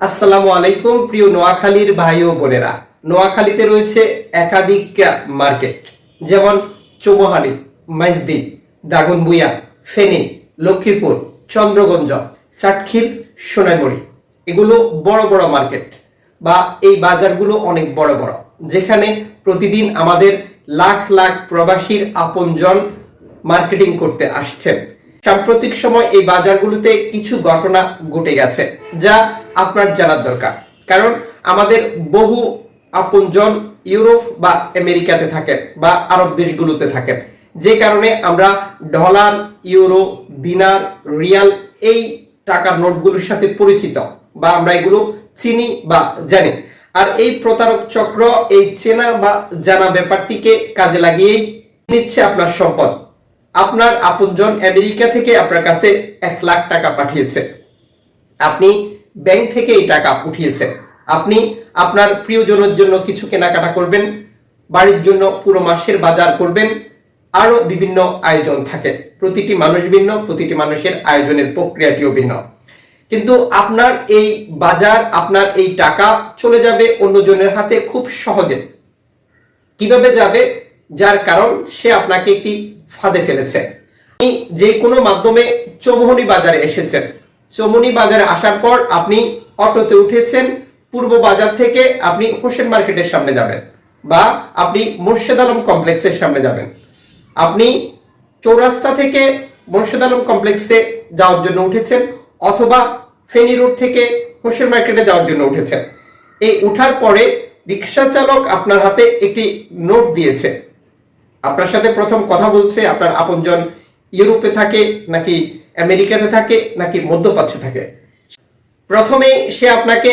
আসসালামু আলাইকুম প্রিয় নোয়াখালীর ভাই ও বোনেরা। নোয়াখালীতে রয়েছে একাধিক মার্কেট, যেমন চৌমুহানী, মাইজদি, দাগনভূঞা, ফেনী, লক্ষ্মীপুর, চন্দ্রগঞ্জ, চাটখিল, সোনাইমুড়ি। এগুলো বড় বড় মার্কেট বা এই বাজারগুলো অনেক বড় বড়, যেখানে প্রতিদিন আমাদের লাখ লাখ প্রবাসীর আপনজন মার্কেটিং করতে আসছেন। সাম্প্রতিক সময় এই বাজারগুলোতে কিছু ঘটনা ঘটে গেছে যা আপনার জানার দরকার, কারণ আমাদের বহু আপনজন ইউরোপ বা আমেরিকাতে থাকেন বা আরব দেশগুলোতে থাকেন, যে কারণে আমরা ডলার, ইউরো, দিনার, রিয়াল এই টাকার নোটগুলোর সাথে পরিচিত বা আমরা এগুলো চিনি বা জানি। আর এই প্রতারক চক্র এই চেনা বা জানা ব্যাপারটিকে কাজে লাগিয়েই নিচ্ছে আপনার সম্পদ। আপনার আপনজন আমেরিকা থেকে আপনার কাছে 1,00,000 টাকা পাঠিয়েছে, আপনি ব্যাংক থেকে এই টাকা উঠিয়েছেন, আপনি আপনার প্রিয়জনের জন্য কিছু কেনাকাটা করবেন, বাড়ির জন্য পুরো মাসের বাজার করবেন, আরো বিভিন্ন আয়োজন থাকে। প্রতিটি মানুষ ভিন্ন, প্রতিটি মানুষের আয়োজনের প্রক্রিয়াটিও ভিন্ন। কিন্তু আপনার এই বাজার, আপনার এই টাকা চলে যাবে অন্যজনের হাতে খুব সহজে। কিভাবে যাবে? যার কারণ সে আপনাকে একটি ফাঁদে ফেলেছে। আপনি যে কোনো মাধ্যমে চৌমুহনী বাজারে এসেছেন, চৌমুহনী বাজারে আসার পর আপনি অটোতে উঠেছেন, পূর্ব বাজার থেকে আপনি হোসেন মার্কেটের সামনে যাবেন বা আপনি মোর্শেদ আলম কমপ্লেক্সের সামনে যাবেন। আপনি চৌরাস্তা থেকে মোর্শেদ আলম কমপ্লেক্সে যাওয়ার জন্য উঠেছেন, অথবা ফেনী রোড থেকে হোসেন মার্কেটে যাওয়ার জন্য উঠেছেন। এই উঠার পরে রিক্সা চালক আপনার হাতে একটি নোট দিয়েছে। আপনার সাথে প্রথম কথা বলছে আপনার আপনজন ইউরোপে থাকে নাকি আমেরিকাতে থাকে নাকি মধ্যপ্রাচ্যে থাকে। প্রথমে সে আপনাকে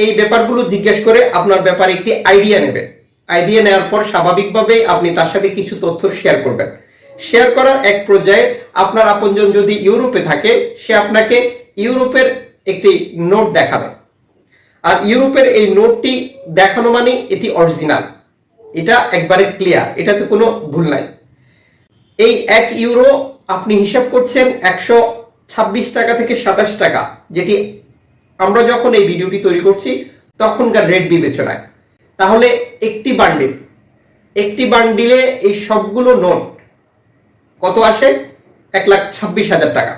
এই ব্যাপারগুলো জিজ্ঞেস করে আপনার ব্যাপারে একটি আইডিয়া নেবে। আইডিয়া নেওয়ার পর স্বাভাবিকভাবে আপনি তার সাথে কিছু তথ্য শেয়ার করবেন। শেয়ার করার এক পর্যায়ে আপনার আপনজন যদি ইউরোপে থাকে, সে আপনাকে ইউরোপের একটি নোট দেখাবে। আর ইউরোপের এই নোটটি দেখানো মানে এটি অরিজিনাল, এটা একবারে ক্লিয়ার, এটাতে কোনো ভুল নাই। এই 1 ইউরো আপনি হিসাব করছেন 126 টাকা থেকে 27 টাকা, যেটি আমরা যখন এই ভিডিওটি তৈরি করছি তখনকার রেট বিবেচনায়। তাহলে একটি বান্ডিলে এই সবগুলো নোট কত আসে? 1,26,000 টাকা।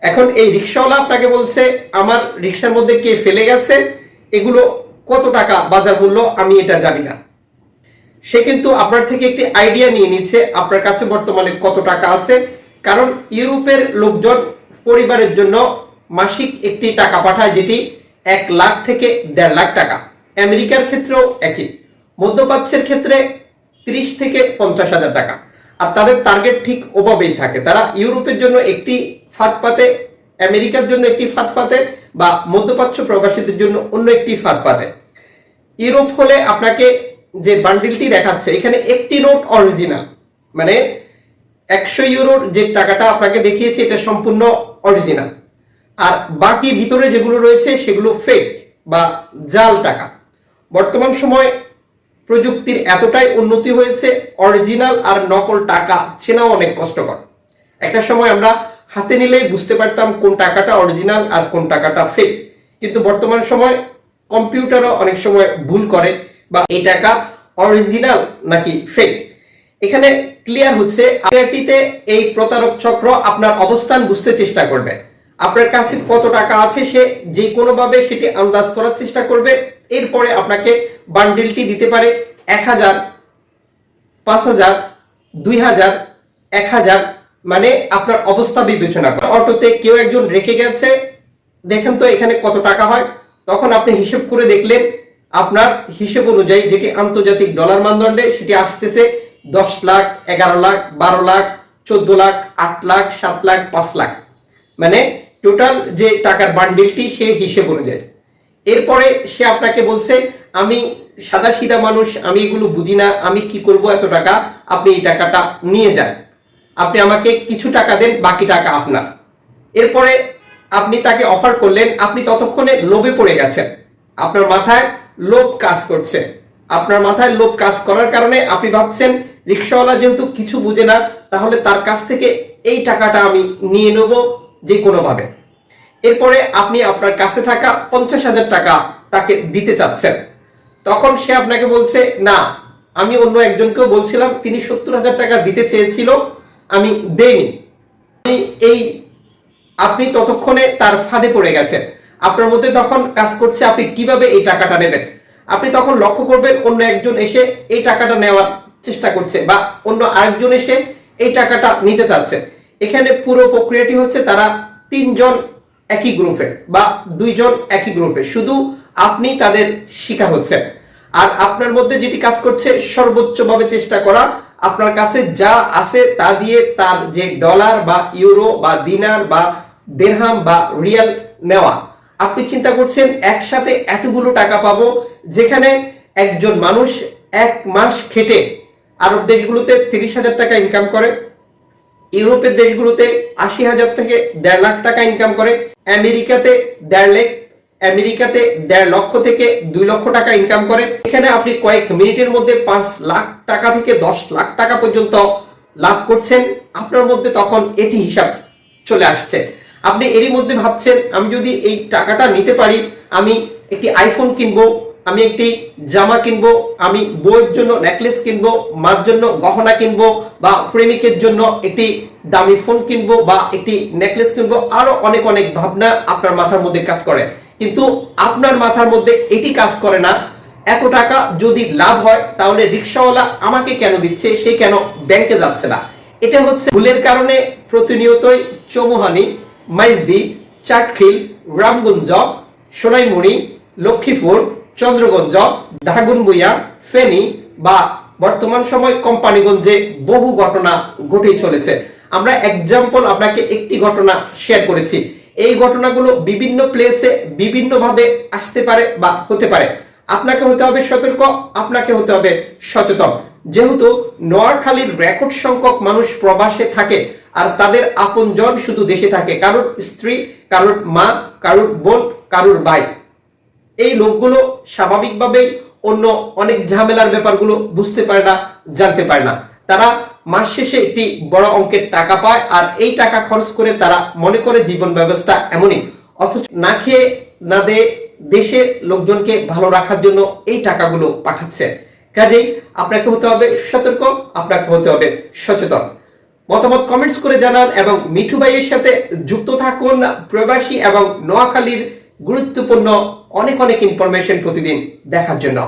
এখন এই রিক্সাওয়ালা আপনাকে বলছে আমার রিক্সার মধ্যে কে ফেলে গেছে, এগুলো কত টাকা বাজার মূল্য আমি এটা জানি না। সে কিন্তু আপনার থেকে একটি আইডিয়া নিয়ে নিচ্ছে আপনার কাছে বর্তমানে কত টাকা আছে, কারণ ইউরোপের লোকজন পরিবারের জন্য মাসিক একটি টাকা পাঠায়, যেটি 1,00,000 থেকে 1,50,000 টাকা। আমেরিকার ক্ষেত্রেও একই, মধ্যপ্রাচ্যের ক্ষেত্রে 30 থেকে 50,000 টাকা। আর তাদের টার্গেট ঠিক ওভাবেই থাকে, তারা ইউরোপের জন্য একটি ফাঁদ পাতে, আমেরিকার জন্য একটি ফাঁদ পাতে বা মধ্যপ্রাচ্য প্রবাসীদের জন্য অন্য একটি ফাঁদ পাতে। ইউরোপ হলে আপনাকে যে বান্ডিলটি দেখাচ্ছে এখানে একটি নোট অরিজিনাল, মানে 100 ইউরোর যে টাকাটা আপনাকে দেখিয়েছে এটা সম্পূর্ণ অরিজিনাল, আর বাকি ভিতরে যেগুলো রয়েছে সেগুলো ফেক বা জাল টাকা। বর্তমান সময় প্রযুক্তির এতটাই উন্নতি হয়েছে, অরিজিনাল আর নকল টাকা চেনাও অনেক কষ্টকর। একটা সময় আমরা হাতে নিলেই বুঝতে পারতাম কোন টাকাটা অরিজিনাল আর কোন টাকাটা ফেক, কিন্তু বর্তমান সময় কম্পিউটারও অনেক সময় ভুল করে বা এই টাকা অরিজিনাল নাকি ফেক। এখানে ক্লিয়ার হচ্ছে আইআরটিতে এই প্রতারক চক্র আপনার অবস্থান বুঝতে চেষ্টা করবে, আপনার কাছে কত টাকা আছে সে যে কোনো ভাবে সেটি আন্দাজ করার চেষ্টা করবে। এরপরে আপনাকে বান্ডিলটি দিতে পারে 1,000, 5,000, 2,000, 1,000, মানে আপনার অবস্থা বিবেচনা করে। অটোতে কেউ একজন রেখে গেছে, দেখেন তো এখানে কত টাকা হয়, তখন আপনি হিসেব করে দেখলেন আপনার হিসেব অনুযায়ী যেটি আন্তর্জাতিক ডলার মানদণ্ডে সেটি আসতেছে 10 লাখ, 11 লাখ, 12 লাখ, 14 লাখ, 8 লাখ, 7 লাখ, 5 লাখ, মানে টোটাল যে টাকার বান্ডিলটি সে হিসেব অনুযায়ী। এরপরে সে আপনাকে বলছে আমি সাদা সিধা মানুষ, আমি এগুলো বুঝি না, আমি কি করব এত টাকা, আপনি এই টাকাটা নিয়ে যান, আপনি আমাকে কিছু টাকা দেন, বাকি টাকা আপনার। এরপরে আপনি তাকে অফার করলেন, আপনি ততক্ষণে লোভে পড়ে গেছেন, আপনার মাথায় লোভ কাজ করছে। আপনার মাথায় লোভ কাজ করার কারণে আপনি ভাবছেন রিক্সাওয়ালা যেহেতু কিছু বুঝে না, তাহলে তার কাছ থেকে এই টাকাটা আমি নিয়ে নেব যে কোনো ভাবে। এরপরে আপনি আপনার কাছে থাকা 50,000 টাকা তাকে দিতে চাচ্ছেন, তখন সে আপনাকে বলছে না, আমি অন্য একজনকেও বলছিলাম, তিনি 70,000 টাকা দিতে চেয়েছিল, আমি দেইনি। এই আপনি ততক্ষণে তার ফাঁদে পড়ে গেছেন। আপনার মধ্যে তখন কাজ করছে আপনি কিভাবে এই টাকাটা নেবেন। আপনি তখন লক্ষ্য করবেন অন্য একজন এসে এই টাকাটা নেওয়ার চেষ্টা করছে বা অন্য আরেকজন এসে এই টাকাটা নিতে চাচ্ছে। এখানে পুরো প্রক্রিয়াটি হচ্ছে তারা 3 জন একই গ্রুপে বা 2 জন একই গ্রুপে, শুধু আপনি তাদের শিকার হচ্ছেন। আর আপনার মধ্যে যেটি কাজ করছে সর্বোচ্চভাবে চেষ্টা করা, আপনার কাছে যা আছে তা দিয়ে তার যে ডলার বা ইউরো বা দিনার বা দিরহাম বা রিয়াল নেওয়া। আপনি চিন্তা করছেন একসাথে এতগুলো টাকা পাবো, যেখানে একজন মানুষ 1 মাস খেটে আরব দেশগুলোতে 30,000 টাকা ইনকাম করে, ইউরোপের দেশগুলোতে 80,000 থেকে 1.5 লাখ টাকা ইনকাম করে, আমেরিকাতে 1.5 লক্ষ থেকে 2 লক্ষ টাকা ইনকাম করে। এখানে আপনি কয়েক মিনিটের মধ্যে 5 লাখ টাকা থেকে 10 লাখ টাকা পর্যন্ত লাভ করছেন। আপনার মধ্যে তখন এটি হিসাব চলে আসছে। আপনি এরই মধ্যে ভাবছেন আমি যদি এই টাকাটা নিতে পারি, আমি একটি আইফোন কিনবো, আমি একটি জামা কিনবো, আমি বউয়ের জন্য নেকলেস কিনবো, মার জন্য গহনা কিনবো, বা প্রেমিকের জন্য একটি দামি ফোন কিনবো বা একটি নেকলেস কিনবো। আরো অনেক অনেক ভাবনা আপনার মাথার মধ্যে কাজ করে, কিন্তু আপনার মাথার মধ্যে এটি কাজ করে না এত টাকা যদি লাভ হয় তাহলে রিকশাওয়ালা আমাকে কেন দিচ্ছে, সে কেন ব্যাংকে যাচ্ছে না। এটা হচ্ছে ভুলের কারণে প্রতিনিয়তই চৌমুহানি, মাইজদি, চাটখিল, রামগঞ্জ, সোনাইমুড়ি, লক্ষ্মীপুর, চন্দ্রগঞ্জ, দাগনভূঞা, ফেনী বা বর্তমান সময় কোম্পানিগঞ্জে বহু ঘটনা ঘটেই চলেছে। আমরা এক্সাম্পল আপনাকে একটি ঘটনা শেয়ার করেছি। এই ঘটনাগুলো বিভিন্ন প্লেসে বিভিন্ন ভাবে আসতে পারে বা হতে পারে। আপনাকে হতে হবে সতর্ক, আপনাকে হতে হবে সচেতন। যেহেতু নোয়াখালীর রেকর্ড সংখ্যক মানুষ প্রবাসে থাকে আর তাদের আপনজন শুধু দেশে থাকে, কারোর স্ত্রী, কারোর মা, কারোর বোন, কারোর ভাই। এই লোকগুলো স্বাভাবিকভাবেই অন্য অনেক ঝামেলার ব্যাপারগুলো বুঝতে পারে না, জানতে পারে না। তারা মাস শেষে একটি বড় অঙ্কের টাকা পায় আর এই টাকা খরচ করে তারা মনে করে জীবন ব্যবস্থা এমনই, অথচ না খেয়ে না দিয়ে দেশে লোকজনকে ভালো রাখার জন্য এই টাকাগুলো পাঠাচ্ছে। কাজেই আপনাকে হতে হবে সতর্ক, আপনাকে হতে হবে সচেতন। মতামত কমেন্টস করে জানান এবং মিঠু ভাইয়ের সাথে যুক্ত থাকুন প্রবাসী এবং নোয়াখালীর গুরুত্বপূর্ণ অনেক অনেক ইনফরমেশন প্রতিদিন দেখার জন্য।